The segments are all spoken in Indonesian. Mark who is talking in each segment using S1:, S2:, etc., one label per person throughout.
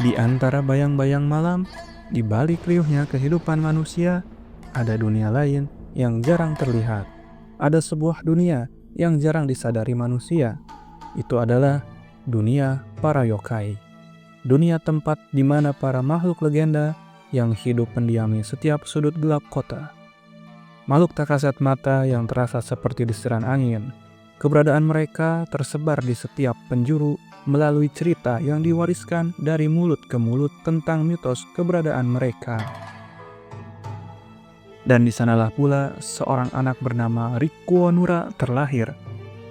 S1: Di antara bayang-bayang malam, di balik riuhnya kehidupan manusia, ada dunia lain yang jarang terlihat. Ada sebuah dunia yang jarang disadari manusia. Itu adalah dunia para yokai. Dunia tempat di mana para makhluk legenda yang hidup mendiami setiap sudut gelap kota. Makhluk tak kasat mata yang terasa seperti desiran angin. Keberadaan mereka tersebar di setiap penjuru melalui cerita yang diwariskan dari mulut ke mulut tentang mitos keberadaan mereka. Dan di sanalah pula seorang anak bernama Rikuo Nura terlahir.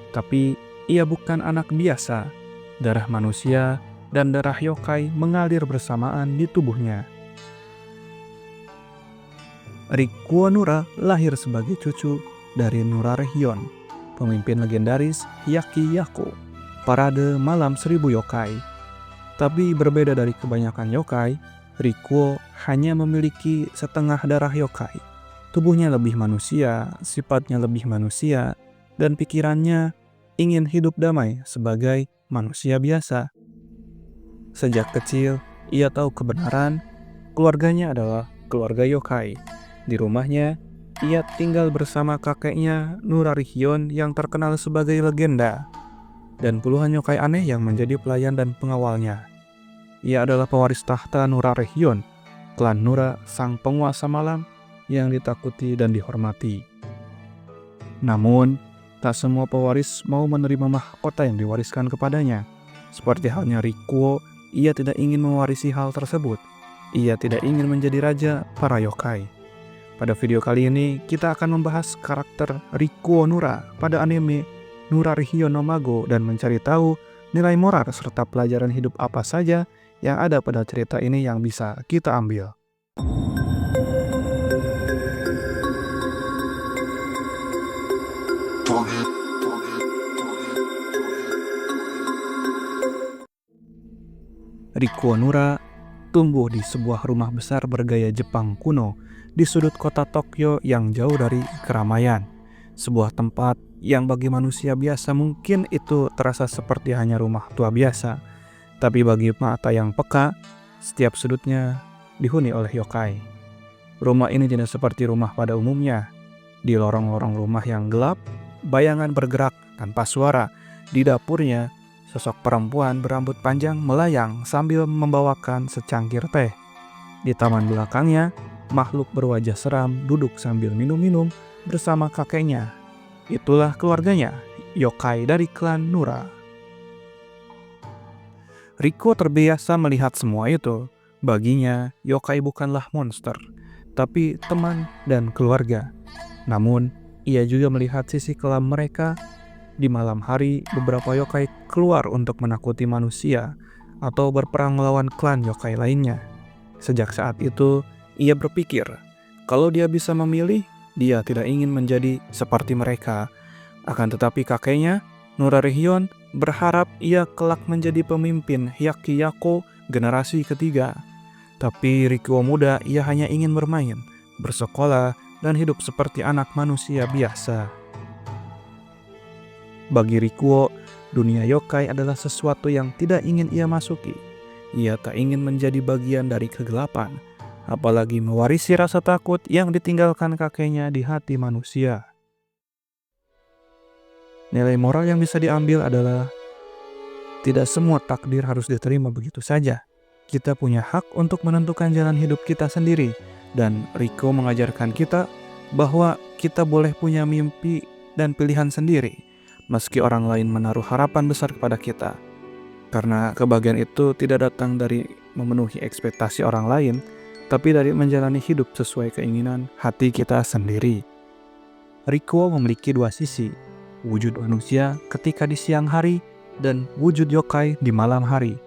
S1: Tapi ia bukan anak biasa. Darah manusia dan darah yokai mengalir bersamaan di tubuhnya. Rikuo Nura lahir sebagai cucu dari Nurarehyun, pemimpin legendaris Hyakki-Yaku, parade malam 1000 yokai. Tapi berbeda dari kebanyakan yokai, Rikuo hanya memiliki setengah darah yokai. Tubuhnya lebih manusia, sifatnya lebih manusia, dan pikirannya ingin hidup damai sebagai manusia biasa. Sejak kecil, ia tahu kebenaran keluarganya adalah keluarga yokai. Di rumahnya, ia tinggal bersama kakeknya Nurarehyun yang terkenal sebagai legenda, dan puluhan yokai aneh yang menjadi pelayan dan pengawalnya. Ia adalah pewaris tahta Nurarehyun, klan Nura sang penguasa malam yang ditakuti dan dihormati. Namun, tak semua pewaris mau menerima mahkota yang diwariskan kepadanya. Seperti halnya Rikuo, ia tidak ingin mewarisi hal tersebut. Ia tidak ingin menjadi raja para yokai. Pada video kali ini, kita akan membahas karakter Rikuo Nura pada anime Nurarehyun no Mago dan mencari tahu nilai moral serta pelajaran hidup apa saja yang ada pada cerita ini yang bisa kita ambil. Rikuo Nura tumbuh di sebuah rumah besar bergaya Jepang kuno di sudut kota Tokyo yang jauh dari keramaian. Sebuah tempat yang bagi manusia biasa mungkin itu terasa seperti hanya rumah tua biasa. Tapi bagi mata yang peka, setiap sudutnya dihuni oleh yokai. Rumah ini tidak seperti rumah pada umumnya. Di lorong-lorong rumah yang gelap, bayangan bergerak tanpa suara. Di dapurnya, sosok perempuan berambut panjang melayang sambil membawakan secangkir teh. Di taman belakangnya, makhluk berwajah seram duduk sambil minum-minum bersama kakeknya. Itulah keluarganya, yokai dari klan Nura. Rikuo terbiasa melihat semua itu. Baginya, yokai bukanlah monster, tapi teman dan keluarga. Namun, ia juga melihat sisi kelam mereka. Di malam hari, beberapa yokai keluar untuk menakuti manusia atau berperang melawan klan yokai lainnya. Sejak saat itu, ia berpikir, kalau dia bisa memilih, dia tidak ingin menjadi seperti mereka. Akan tetapi kakeknya, Nurarehyun, berharap ia kelak menjadi pemimpin Hyakki-Yaku generasi ketiga. Tapi Rikuo muda, ia hanya ingin bermain, bersekolah, dan hidup seperti anak manusia biasa. Bagi Rikuo, dunia yokai adalah sesuatu yang tidak ingin ia masuki. Ia tak ingin menjadi bagian dari kegelapan, apalagi mewarisi rasa takut yang ditinggalkan kakeknya di hati manusia. Nilai moral yang bisa diambil adalah tidak semua takdir harus diterima begitu saja. Kita punya hak untuk menentukan jalan hidup kita sendiri, dan Rikuo mengajarkan kita bahwa kita boleh punya mimpi dan pilihan sendiri, meski orang lain menaruh harapan besar kepada kita. Karena kebahagiaan itu tidak datang dari memenuhi ekspektasi orang lain, tapi dari menjalani hidup sesuai keinginan hati kita sendiri. Rikuo memiliki dua sisi, wujud manusia ketika di siang hari dan wujud yokai di malam hari.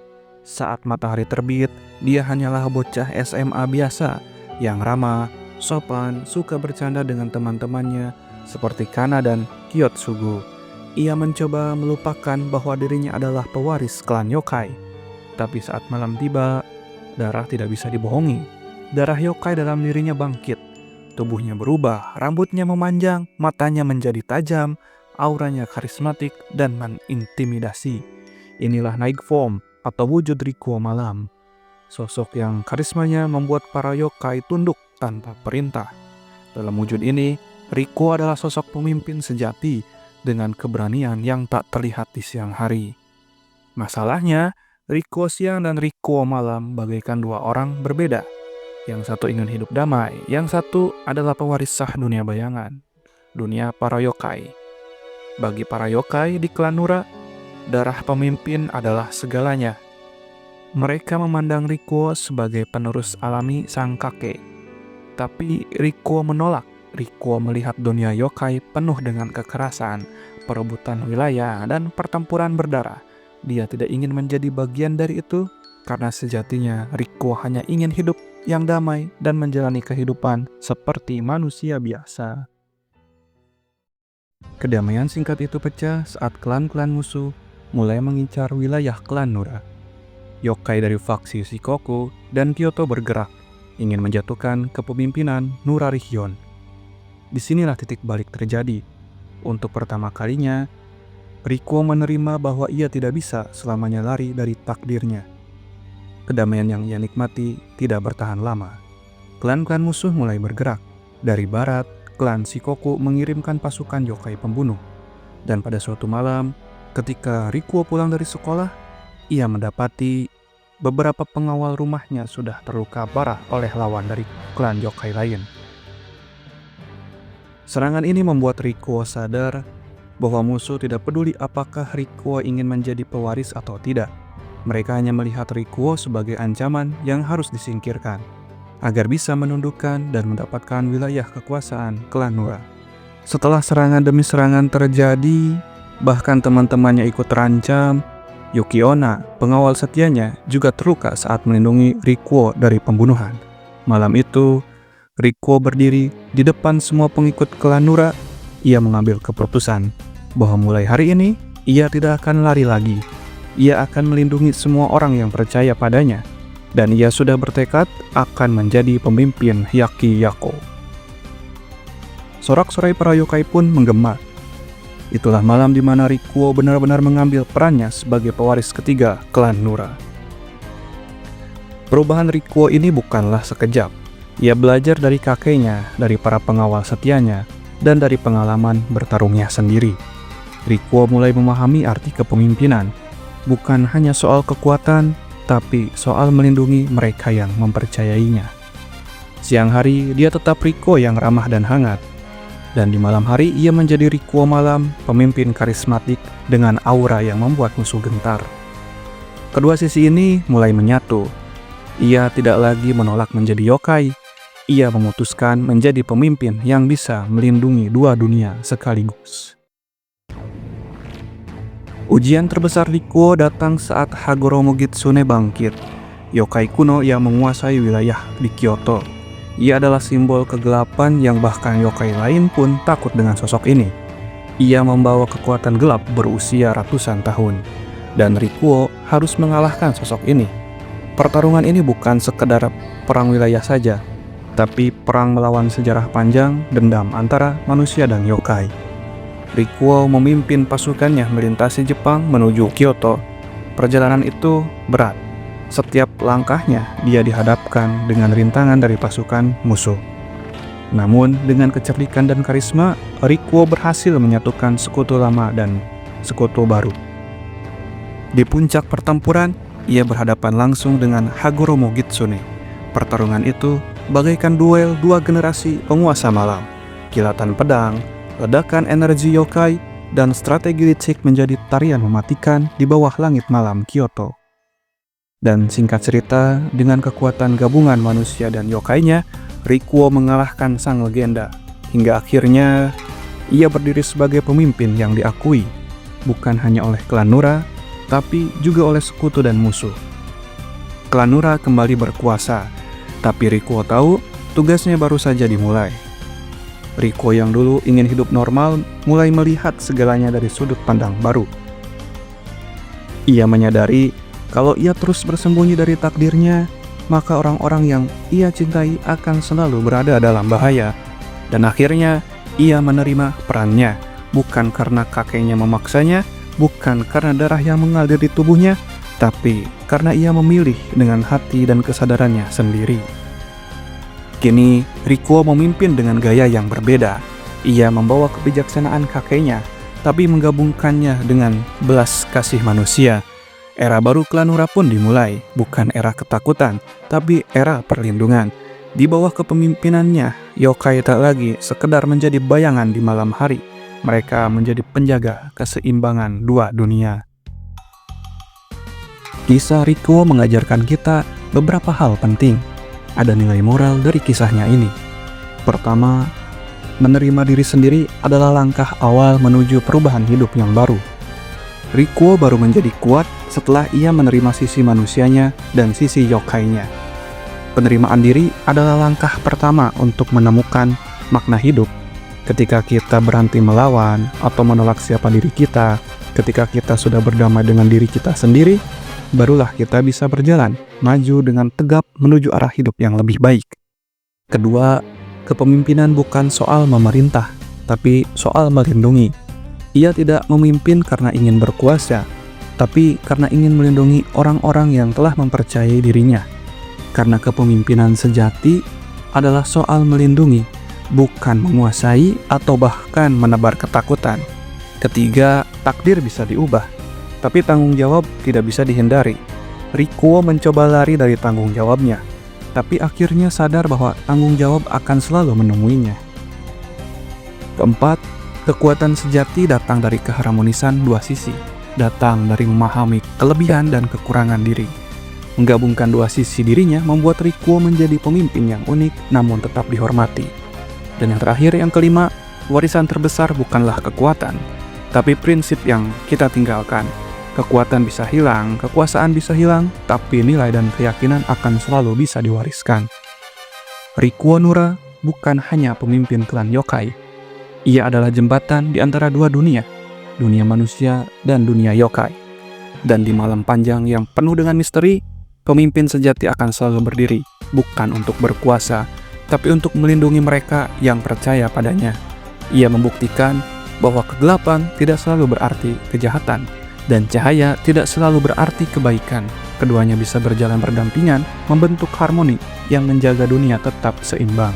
S1: Saat matahari terbit, dia hanyalah bocah SMA biasa yang ramah, sopan, suka bercanda dengan teman-temannya seperti Kana dan Kyotsugu. Ia mencoba melupakan bahwa dirinya adalah pewaris klan yokai. Tapi saat malam tiba, darah tidak bisa dibohongi. Darah yokai dalam dirinya bangkit. Tubuhnya berubah, rambutnya memanjang, matanya menjadi tajam, auranya karismatik dan mengintimidasi. Inilah naik form atau wujud Rikuo malam. sosok yang karismanya membuat para yokai tunduk tanpa perintah. Dalam wujud ini, Rikuo adalah sosok pemimpin sejati dengan keberanian yang tak terlihat di siang hari. Masalahnya, Rikuo siang dan Rikuo malam bagaikan dua orang berbeda. Yang satu ingin hidup damai, yang satu adalah pewaris sah dunia bayangan, dunia para yokai. Bagi para yokai di klan Nura, darah pemimpin adalah segalanya. Mereka memandang Rikuo sebagai penerus alami sang kakek. Tapi Rikuo menolak. Rikuo melihat dunia yokai penuh dengan kekerasan, perebutan wilayah, dan pertempuran berdarah. Dia tidak ingin menjadi bagian dari itu, karena sejatinya Rikuo hanya ingin hidup yang damai dan menjalani kehidupan seperti manusia biasa. Kedamaian singkat itu pecah saat klan-klan musuh mulai mengincar wilayah klan Nura. Yokai dari faksi Shikoku dan Kyoto bergerak, ingin menjatuhkan kepemimpinan Nurarihion. Disinilah titik balik terjadi. Untuk pertama kalinya, Rikuo menerima bahwa ia tidak bisa selamanya lari dari takdirnya. Kedamaian yang ia nikmati tidak bertahan lama. Klan-klan musuh mulai bergerak. Dari barat, klan Shikoku mengirimkan pasukan yokai pembunuh. Dan pada suatu malam, ketika Rikuo pulang dari sekolah, ia mendapati beberapa pengawal rumahnya sudah terluka parah oleh lawan dari klan yokai lain. Serangan ini membuat Rikuo sadar bahwa musuh tidak peduli apakah Rikuo ingin menjadi pewaris atau tidak. Mereka hanya melihat Rikuo sebagai ancaman yang harus disingkirkan, agar bisa menundukkan dan mendapatkan wilayah kekuasaan klan Nura. Setelah serangan demi serangan terjadi, bahkan teman-temannya ikut terancam, Yukiona, pengawal setianya, juga terluka saat melindungi Rikuo dari pembunuhan. Malam itu, Rikuo berdiri di depan semua pengikut klan Nura. Ia mengambil keputusan bahwa mulai hari ini, ia tidak akan lari lagi. Ia akan melindungi semua orang yang percaya padanya, dan ia sudah bertekad akan menjadi pemimpin Hyakki Yako. Sorak-sorai para yokai pun menggema. Itulah malam di mana Rikuo benar-benar mengambil perannya sebagai pewaris ketiga klan Nura. Perubahan Rikuo ini bukanlah sekejap. Ia belajar dari kakeknya, dari para pengawal setianya, dan dari pengalaman bertarungnya sendiri. Rikuo mulai memahami arti kepemimpinan. Bukan hanya soal kekuatan, tapi soal melindungi mereka yang mempercayainya. Siang hari, dia tetap Rikuo yang ramah dan hangat. Dan di malam hari, ia menjadi Rikuo malam, pemimpin karismatik dengan aura yang membuat musuh gentar. Kedua sisi ini mulai menyatu. Ia tidak lagi menolak menjadi yokai. Ia memutuskan menjadi pemimpin yang bisa melindungi dua dunia sekaligus. Ujian terbesar Rikuo datang saat Hagoromo Gitsune bangkit, yokai kuno yang menguasai wilayah di Kyoto. Ia adalah simbol kegelapan yang bahkan yokai lain pun takut dengan sosok ini. Ia membawa kekuatan gelap berusia ratusan tahun, dan Rikuo harus mengalahkan sosok ini. Pertarungan ini bukan sekedar perang wilayah saja, tapi perang melawan sejarah panjang dendam antara manusia dan yokai. Rikuo memimpin pasukannya melintasi Jepang menuju Kyoto. Perjalanan itu berat. Setiap langkahnya dia dihadapkan dengan rintangan dari pasukan musuh. Namun dengan kecerdikan dan karisma, Rikuo berhasil menyatukan sekutu lama dan sekutu baru. Di puncak pertempuran, ia berhadapan langsung dengan Hagoromo Gitsune. Pertarungan itu bagaikan duel dua generasi penguasa malam. Kilatan pedang, ledakan energi yokai, dan strategi licik menjadi tarian mematikan di bawah langit malam Kyoto. Dan singkat cerita, dengan kekuatan gabungan manusia dan yokainya, Rikuo mengalahkan sang legenda. Hingga akhirnya, ia berdiri sebagai pemimpin yang diakui, bukan hanya oleh klan Nura, tapi juga oleh sekutu dan musuh. Klan Nura kembali berkuasa, tapi Rikuo tahu tugasnya baru saja dimulai. Rikuo yang dulu ingin hidup normal mulai melihat segalanya dari sudut pandang baru. Ia menyadari kalau ia terus bersembunyi dari takdirnya, maka orang-orang yang ia cintai akan selalu berada dalam bahaya. Dan akhirnya ia menerima perannya, bukan karena kakeknya memaksanya, bukan karena darah yang mengalir di tubuhnya, tapi karena ia memilih dengan hati dan kesadarannya sendiri. Kini, Rikuo memimpin dengan gaya yang berbeda. Ia membawa kebijaksanaan kakeknya, tapi menggabungkannya dengan belas kasih manusia. Era baru klan Nura pun dimulai, bukan era ketakutan, tapi era perlindungan. Di bawah kepemimpinannya, yokai tak lagi sekedar menjadi bayangan di malam hari. Mereka menjadi penjaga keseimbangan dua dunia. Kisah Rikuo mengajarkan kita beberapa hal penting. Ada nilai moral dari kisahnya ini. Pertama, menerima diri sendiri adalah langkah awal menuju perubahan hidup yang baru. Rikuo baru menjadi kuat setelah ia menerima sisi manusianya dan sisi yokainya. Penerimaan diri adalah langkah pertama untuk menemukan makna hidup. Ketika kita berhenti melawan atau menolak siapa diri kita, ketika kita sudah berdamai dengan diri kita sendiri, barulah kita bisa berjalan, maju dengan tegap menuju arah hidup yang lebih baik. Kedua, kepemimpinan bukan soal memerintah, tapi soal melindungi. Ia tidak memimpin karena ingin berkuasa, tapi karena ingin melindungi orang-orang yang telah mempercayai dirinya. Karena kepemimpinan sejati adalah soal melindungi, bukan menguasai atau bahkan menebar ketakutan. Ketiga, takdir bisa diubah, tapi tanggung jawab tidak bisa dihindari. Rikuo mencoba lari dari tanggung jawabnya, tapi akhirnya sadar bahwa tanggung jawab akan selalu menemuinya. Keempat, kekuatan sejati datang dari keharmonisan dua sisi, datang dari memahami kelebihan dan kekurangan diri. Menggabungkan dua sisi dirinya membuat Rikuo menjadi pemimpin yang unik namun tetap dihormati. Dan yang terakhir, yang kelima, warisan terbesar bukanlah kekuatan, tapi prinsip yang kita tinggalkan. Kekuatan bisa hilang, kekuasaan bisa hilang, tapi nilai dan keyakinan akan selalu bisa diwariskan. Rikuo Nura bukan hanya pemimpin klan yokai. Ia adalah jembatan di antara dua dunia, dunia manusia dan dunia yokai. Dan di malam panjang yang penuh dengan misteri, pemimpin sejati akan selalu berdiri, bukan untuk berkuasa, tapi untuk melindungi mereka yang percaya padanya. Ia membuktikan bahwa kegelapan tidak selalu berarti kejahatan, dan cahaya tidak selalu berarti kebaikan. Keduanya bisa berjalan berdampingan, membentuk harmoni yang menjaga dunia tetap seimbang.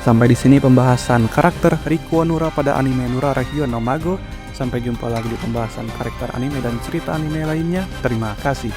S1: Sampai di sini pembahasan karakter Rikuo Nura pada anime Nurarehyou no Mago. Sampai jumpa lagi di pembahasan karakter anime dan cerita anime lainnya. Terima kasih.